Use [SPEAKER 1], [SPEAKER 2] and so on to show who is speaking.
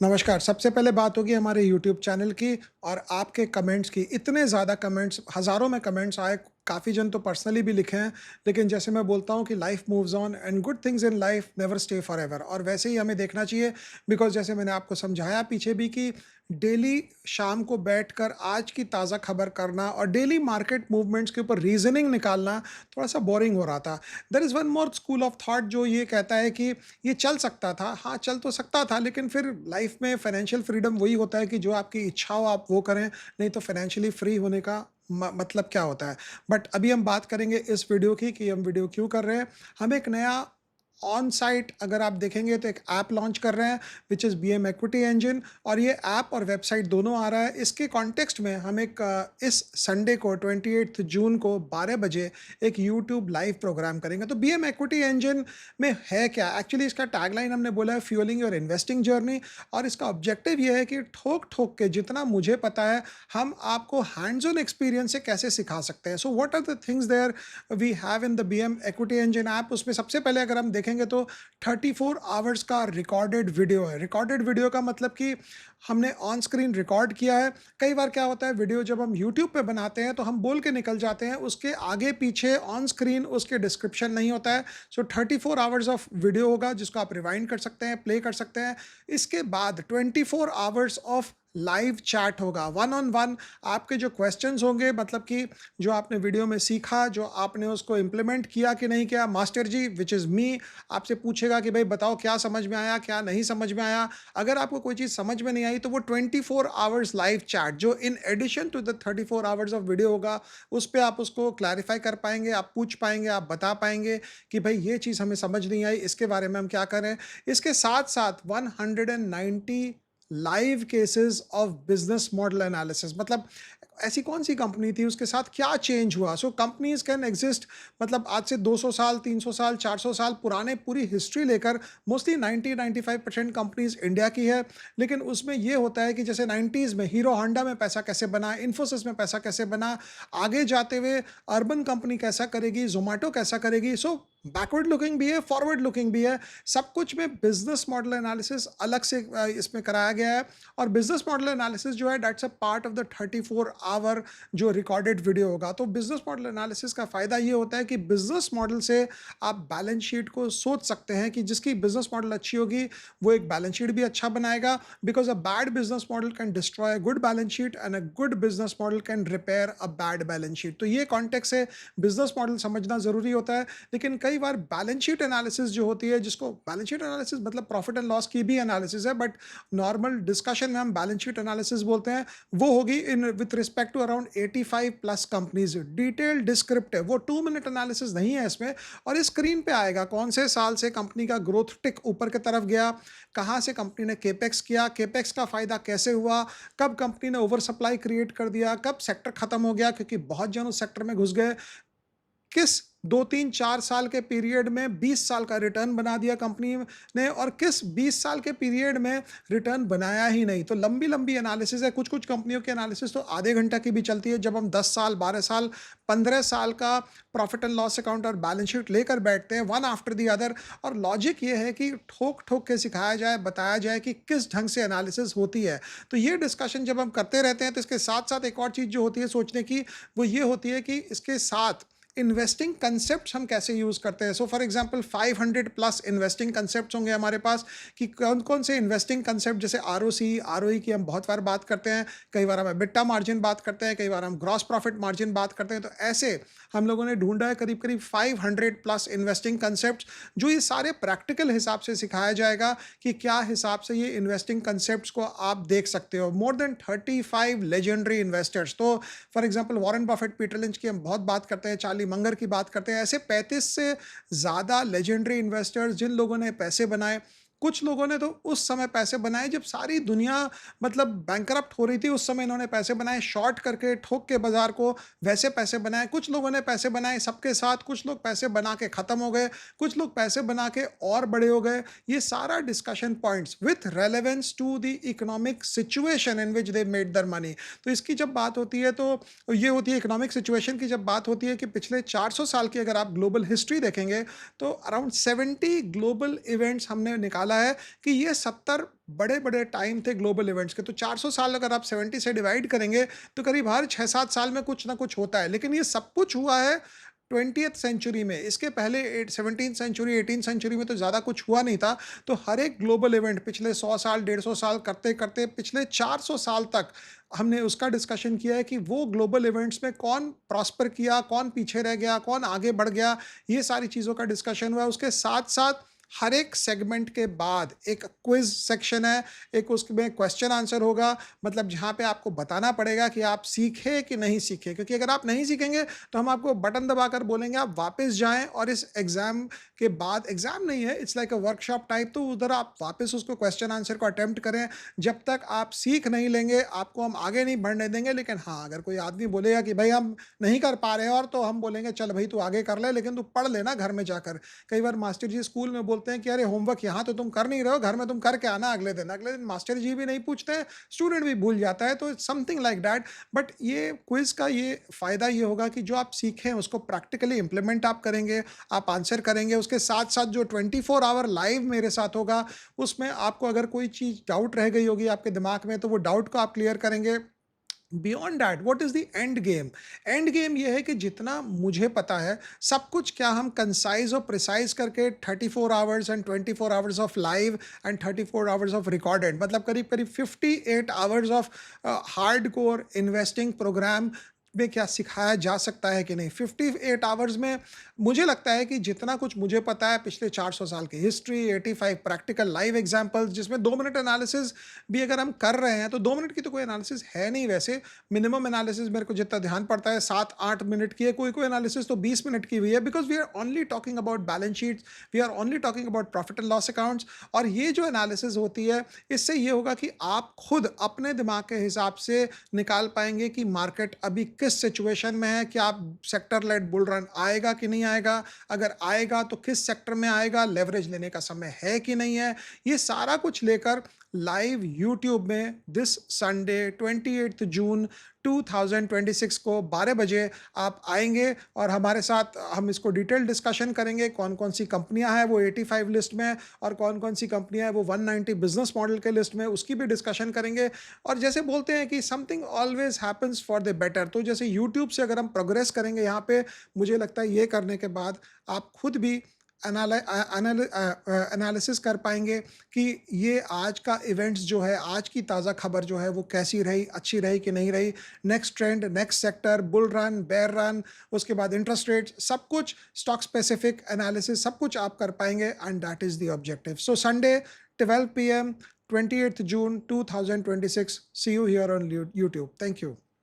[SPEAKER 1] नमस्कार। सबसे पहले बात होगी हमारे यूट्यूब चैनल की और आपके कमेंट्स की। इतने ज़्यादा कमेंट्स, हज़ारों में कमेंट्स आए, काफ़ी जन तो पर्सनली भी लिखे हैं। लेकिन जैसे मैं बोलता हूँ कि life moves on and good things in life never stay forever, और वैसे ही हमें देखना चाहिए। बिकॉज़ जैसे मैंने आपको समझाया पीछे भी कि डेली शाम को बैठकर आज की ताज़ा खबर करना और डेली मार्केट मूवमेंट्स के ऊपर रीज़निंग निकालना थोड़ा-सा बोरिंग हो रहा था। There is one more school of thought जो ये कहता है कि ये चल सकता था। हाँ, चल तो सकता था, लेकिन फिर लाइफ में फाइनेंशियल फ्रीडम वही होता है कि जो आपकी इच्छा हो आप वो करें, नहीं तो फाइनेंशियली फ्री होने का मतलब क्या होता है। बट अभी हम बात करेंगे इस वीडियो की कि हम वीडियो क्यों कर रहे हैं। हम एक नया ऑन साइट, अगर आप देखेंगे तो एक ऐप लॉन्च कर रहे हैं which is BM equity engine, और ये ऐप और वेबसाइट दोनों आ रहा है। इसके कॉन्टेक्स्ट में हम एक इस संडे को 28 जून को 12 बजे एक यूट्यूब लाइव प्रोग्राम करेंगे। तो बीएम इक्विटी इंजन में है क्या? एक्चुअली इसका टैगलाइन हमने बोला है फ्यूलिंग योर इन्वेस्टिंग जर्नी, और इसका ऑब्जेक्टिव ये है कि ठोक-ठोक के जितना मुझे पता है, हम आपको हैंड्स ऑन एक्सपीरियंस से कैसे सिखा सकते हैं। So what are the things there we have in the BM equity engine app. उसमें सबसे पहले अगर हम देखेंगे तो 34 आवर्स का रिकॉर्डेड वीडियो है। रिकॉर्डेड वीडियो का मतलब कि हमने ऑन स्क्रीन रिकॉर्ड किया है। कई बार क्या होता है, वीडियो जब हम यूट्यूब पे बनाते हैं तो हम बोल के निकल जाते हैं, उसके आगे पीछे ऑन स्क्रीन उसके डिस्क्रिप्शन नहीं होता है। सो 34 आवर्स ऑफ वीडियो होगा जिसको आप रिवाइंड कर सकते हैं, प्ले कर सकते हैं। इसके बाद 24 आवर्स ऑफ लाइव चैट होगा, वन ऑन वन। आपके जो क्वेश्चंस होंगे, मतलब कि जो आपने वीडियो में सीखा, जो आपने उसको इम्प्लीमेंट किया कि नहीं किया, master ji which is me आपसे पूछेगा कि भाई बताओ क्या समझ में आया, क्या नहीं समझ में आया। अगर आपको कोई चीज़ समझ में नहीं आई तो वो 24 आवर्स लाइव चैट जो in addition to the 34 hours of video होगा, उस पे आप उसको क्लैरिफाई कर पाएँगे, आप पूछ पाएँगे, आप बता पाएँगे कि भाई ये चीज़ हमें समझ नहीं आई, इसके बारे में हम क्या करें। इसके साथ-साथ 190 live cases of business model analysis, मतलब ऐसी कौन सी कंपनी थी, उसके साथ क्या चेंज हुआ। सो कंपनीज कैन एग्जिस्ट, मतलब आज से 200 साल, 300 साल, 400 साल पुराने पूरी हिस्ट्री लेकर। मोस्टली 90-95% कंपनीज इंडिया की है। लेकिन उसमें ये होता है कि जैसे 90s में हीरो होंडा में पैसा कैसे बना, इन्फोसिस में पैसा कैसे बना, आगे जाते हुए अर्बन कंपनी कैसा करेगी, जोमेटो कैसा करेगी। सो बैकवर्ड लुकिंग भी है, फॉरवर्ड लुकिंग भी है। सब कुछ में बिजनेस मॉडल एनालिसिस अलग से इसमें कराया गया है। और बिजनेस मॉडल एनालिसिस जो है that's a part of the 34 hour जो रिकॉर्डेड वीडियो होगा। तो बिजनेस मॉडल एनालिसिस का फायदा ये होता है कि बिजनेस मॉडल से आप बैलेंस शीट को सोच सकते हैं कि जिसकी बिजनेस मॉडल अच्छी होगी वो एक बैलेंस शीट भी अच्छा बनाएगा। Because a bad business model can destroy a good balance sheet and a good business model can repair a bad balance sheet. तो ये कॉन्टेक्स्ट से बिजनेस मॉडल समझना जरूरी होता है। लेकिन कई बार बैलेंस शीट एनालिसिस जो होती है, जिसको बैलेंस शीट एनालिसिस मतलब प्रॉफिट एंड लॉस की भी एनालिसिस है, बट नॉर्मल डिस्कशन में हम बैलेंस शीट एनालिसिस बोलते हैं, वो होगी in with respect to around 85 plus companies. Detail descriptive, वो 2 मिनट एनालिसिस नहीं है इसमें। और इस स्क्रीन पे आएगा कौन से साल से कंपनी का ग्रोथ टिक ऊपर की तरफ गया, कहाँ से कंपनी ने केपेक्स किया, केपेक्स का फायदा कैसे हुआ, कब कंपनी ने ओवर सप्लाई क्रिएट कर दिया, कब सेक्टर खत्म हो गया क्योंकि बहुत जन उस सेक्टर में घुस गए, किस 2, 3, 4 साल के पीरियड में 20 साल का रिटर्न बना दिया कंपनी ने, और किस 20 साल के पीरियड में रिटर्न बनाया ही नहीं। तो लंबी-लंबी एनालिसिस है। कुछ-कुछ कंपनियों की एनालिसिस तो आधे घंटा की भी चलती है, जब हम 10 साल, 12 साल, 15 साल का प्रॉफिट एंड लॉस अकाउंट और बैलेंस शीट लेकर बैठते हैं वन आफ्टर द अदर। और लॉजिक ये है कि ठोक-ठोक के सिखाया जाए, बताया जाए कि किस ढंग से एनालिसिस होती है। तो ये डिस्कशन जब हम करते रहते हैं तो इसके साथ-साथ एक और चीज़ जो होती है सोचने की, वो ये होती है कि इसके साथ इन्वेस्टिंग कंसेप्ट्स हम कैसे यूज़ करते हैं। So for example 500 plus investing concepts होंगे हमारे पास कि कौन-कौन से इन्वेस्टिंग कंसेप्ट, जैसे आरओसी, आरओई की हम बहुत बार बात करते हैं, कई बार हम एबिटा मार्जिन बात करते हैं, कई बार हम ग्रॉस प्रॉफिट मार्जिन बात करते हैं। तो ऐसे हम लोगों ने ढूँढा है करीब-करीब 500 प्लस इन्वेस्टिंग कंसेप्ट्स, जो ये सारे प्रैक्टिकल हिसाब से सिखाया जाएगा कि क्या हिसाब से ये इन्वेस्टिंग कंसेप्ट्स को आप देख सकते हो। मोर देन 35 लेजेंडरी इन्वेस्टर्स, तो for example Warren Buffett, Peter lynch की हम बहुत बात करते हैं, चार्ली मंगर की बात करते हैं। ऐसे 35 से ज़्यादा लेजेंडरी इन्वेस्टर्स जिन लोगों ने पैसे बनाए। कुछ लोगों ने तो उस समय पैसे बनाए जब सारी दुनिया मतलब बैंकरप्ट हो रही थी, उस समय इन्होंने पैसे बनाए, शॉर्ट करके ठोक के बाजार को, वैसे पैसे बनाए। कुछ लोगों ने पैसे बनाए सबके साथ, कुछ लोग पैसे बना के खत्म हो गए, कुछ लोग पैसे बना के और बड़े हो गए। ये सारा discussion points with relevance to the economic situation in which they made their money. तो इसकी जब बात होती है तो ये होती है इकोनॉमिक सिचुएशन की। जब बात होती है कि पिछले 400 साल की अगर आप ग्लोबल हिस्ट्री देखेंगे तो अराउंड 70 ग्लोबल इवेंट्स हमने निकाला वाला है कि ये 70 बड़े-बड़े टाइम थे ग्लोबल इवेंट्स के, तो 400 साल अगर आप 70 से डिवाइड करेंगे, तो करीब हर 6-7 साल में कुछ ना कुछ होता है। लेकिन ये सब कुछ हुआ है 20th सेंचुरी में, इसके पहले 17th सेंचुरी, 18th सेंचुरी में तो ज़्यादा कुछ हुआ नहीं था। तो हर एक ग्लोबल इवेंट पिछले 100 साल, 150 साल करते-करते पिछले 400 साल तक हमने उसका डिस्कशन किया है कि वो ग्लोबल इवेंट्स में कौन प्रॉस्पर किया, कौन पीछे रह गया, कौन आगे बढ़ गया, ये सारी चीज़ों का डिस्कशन हुआ है। उसके साथ-साथ हर एक सेगमेंट के बाद एक क्विज़ सेक्शन है, एक उसमें क्वेश्चन आंसर होगा, मतलब जहाँ पे आपको बताना पड़ेगा कि आप सीखे कि नहीं सीखे, क्योंकि अगर आप नहीं सीखेंगे, तो हम आपको बटन दबाकर बोलेंगे आप वापस जाएँ और इस एग्ज़ाम के बाद, एग्ज़ाम नहीं है, it's like a workshop type, तो उधर आप वापस उसको क्वेश्चन आंसर को अटेम्प्ट करें। जब तक आप सीख नहीं लेंगे, आपको हम आगे नहीं बढ़ने देंगे। लेकिन हाँ, अगर कोई आदमी बोलेगा कि भाई हम नहीं कर पा रहे हैं, और तो हम बोलेंगे चल भाई तू आगे कर ले, लेकिन तू पढ़ लेना घर में जाकर। कई बार मास्टर जी स्कूल में बोलते हैं कि अरे होमवर्क यहाँ तो तुम कर नहीं रहे हो, घर में तुम करके आना अगले दिन। अगले दिन मास्टर जी भी नहीं पूछते हैं, स्टूडेंट भी भूल जाता है, तो समथिंग लाइक दैट। बट ये क्विज़ का ये फ़ायदा ये होगा कि जो आप सीखें उसको प्रैक्टिकली इम्प्लीमेंट आप करेंगे, आप आंसर करेंगे। उसके साथ-साथ जो 24 आवर लाइव मेरे साथ होगा, उसमें आपको अगर कोई चीज़ डाउट रह गई होगी आपके दिमाग में, तो वो डाउट को आप क्लियर करेंगे। Beyond that what is the end game? End game ये है कि जितना मुझे पता है सब कुछ, क्या हम कंसाइज और प्रिसाइज करके 34 hours and 24 hours of live and 34 hours of recorded, मतलब करीब करीब 58 hours of hard core investing programme में क्या सिखाया जा सकता है कि नहीं? 58 आवर्स में मुझे लगता है कि जितना कुछ मुझे पता है पिछले 400 साल की हिस्ट्री, 85 प्रैक्टिकल लाइव एग्जांपल्स, जिसमें 2 मिनट एनालिसिस भी अगर हम कर रहे हैं, तो 2 मिनट की तो कोई एनालिसिस है नहीं वैसे। मिनिमम एनालिसिस मेरे को जितना ध्यान पड़ता है 7-8 मिनट की है, कोई-कोई एनालिसिस तो 20 मिनट की हुई है, because we are only talking about balance sheets, we are only talking about profit and loss accounts. और ये जो एनालिसिस होती है, इससे ये होगा कि आप खुद अपने दिमाग के हिसाब से निकाल पाएँगे कि मार्केट अभी किस सिचुएशन में है, क्या सेक्टर लेड बुल रन आएगा कि नहीं आएगा? अगर आएगा तो किस सेक्टर में आएगा? लेवरेज लेने का समय है कि नहीं है? ये सारा कुछ लेकर लाइव यूट्यूब में दिस संडे 28 जून 2026 को 12 बजे आप आएँगे, और हमारे साथ हम इसको डिटेल डिस्कशन करेंगे। कौन-कौन सी कंपनियाँ हैं वो 85 लिस्ट में, और कौन-कौन सी कंपनियाँ हैं वो 190 बिज़नेस मॉडल के लिस्ट में, उसकी भी डिस्कशन करेंगे। और जैसे बोलते हैं कि something always happens for the better, तो जैसे यूट्यूब से अगर हम प्रोग्रेस करेंगे यहाँ पे, मुझे लगता है ये करने के बाद आप खुद भी एनालिसिस कर पाएँगे कि ये आज का इवेंट्स जो है, आज की ताज़ा खबर जो है वो कैसी रही, अच्छी रही कि नहीं रही, next trend, next sector, bull run, bear run, उसके बाद इंटरेस्ट रेट्स, सब कुछ स्टॉक स्पेसिफिक एनालिसिस सब कुछ आप कर पाएँगे, and that is the objective. So Sunday 12 PM 28th June 2026, see you here on YouTube. Thank you.